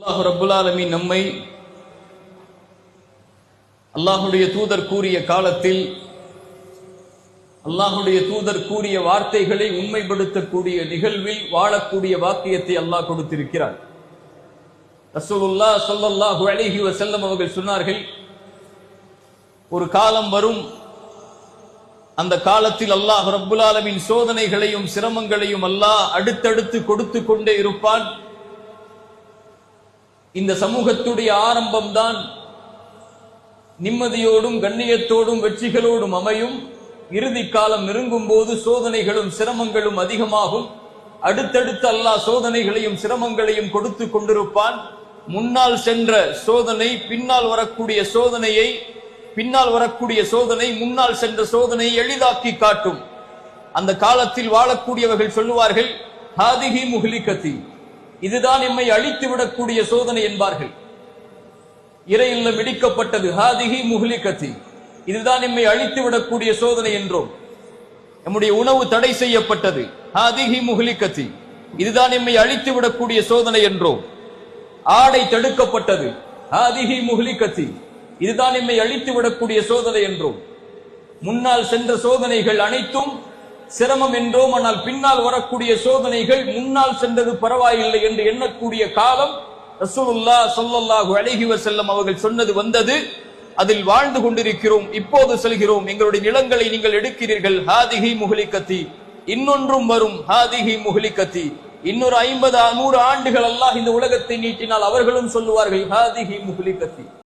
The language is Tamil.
அல்லாஹ் ரப்புல் ஆலமீன் நம்மை அல்லாஹுடைய தூதர் கூறிய காலத்தில் அல்லாஹுடைய தூதர் கூறிய வார்த்தைகளை உண்மைப்படுத்தக்கூடிய நிகழ்வில் வாழக்கூடிய வாக்கியத்தை அல்லாஹ் கொடுத்திருக்கிறார். ரசூலுல்லாஹ் ஸல்லல்லாஹு அலைஹி வஸல்லம் அவர்கள் சொன்னார்கள், ஒரு காலம் வரும், அந்த காலத்தில் அல்லாஹ் ரப்புல் ஆலமீன் சோதனைகளையும் சிரமங்களையும் அல்லாஹ் அடுத்தடுத்து கொடுத்து கொண்டே இருப்பான். இந்த சமூகத்துடைய ஆரம்பம்தான் நிம்மதியோடும் கண்ணியத்தோடும் வெற்றிகளோடும் அமையும். இறுதி காலம் நெருங்கும் போது சோதனைகளும் சிரமங்களும் அதிகமாகும். அடுத்தடுத்து அல்லாஹ் சோதனைகளையும் சிரமங்களையும் கொடுத்து கொண்டிருப்பான். முன்னால் சென்ற சோதனை பின்னால் வரக்கூடிய சோதனை முன்னால் சென்ற சோதனையை எளிதாக்கி காட்டும். அந்த காலத்தில் வாழக்கூடியவர்கள் சொல்லுவார்கள், ஹாதிஹி முஹ்லிகதி, இதுதான் எம்மை அழித்து விடக்கூடிய சோதனை என்பார்கள். இறை இல்லம் இடிக்கப்பட்டது, ஹாதிஹி முஹ்லிகதி, இதுதான் எம்மை அழித்து விடக்கூடிய சோதனை என்றோம். நம்முடைய உணவு தடை செய்யப்பட்டது, ஹாதிஹி முஹ்லிகதி, இதுதான் எம்மை அழித்து விடக்கூடிய சோதனை என்றோம். ஆடை தடுக்கப்பட்டது, ஹாதிஹி முஹ்லிகதி, இதுதான் எம்மை அழித்து விடக்கூடிய சோதனை என்றோம். முன்னால் சென்ற சோதனைகள் அனைத்தும் சிரமம் என்றோம். ஆனால் பின்னால் வரக்கூடிய சோதனைகள் முன்னால் சென்றது பரவாயில்லை என்று எண்ணக்கூடிய காலம் ரசூலுல்லாஹ் ஸல்லல்லாஹு அலைஹி வஸல்லம் அவர்கள் சொன்னது வந்தது. அதில் வாழ்ந்து கொண்டிருக்கிறோம். இப்போது சொல்கிறோம், எங்களுடைய நிலங்களை நீங்கள் எடுக்கிறீர்கள், ஹாதிஹி முஹ்லிகதி, இன்னொன்றும் வரும், ஹாதிஹி முஹ்லிகதி. இன்னொரு 50-100 ஆண்டுகள் அல்லாஹ் இந்த உலகத்தை நீட்டினால் அவர்களும் சொல்லுவார்கள், ஹாதிஹி முஹ்லிகதி.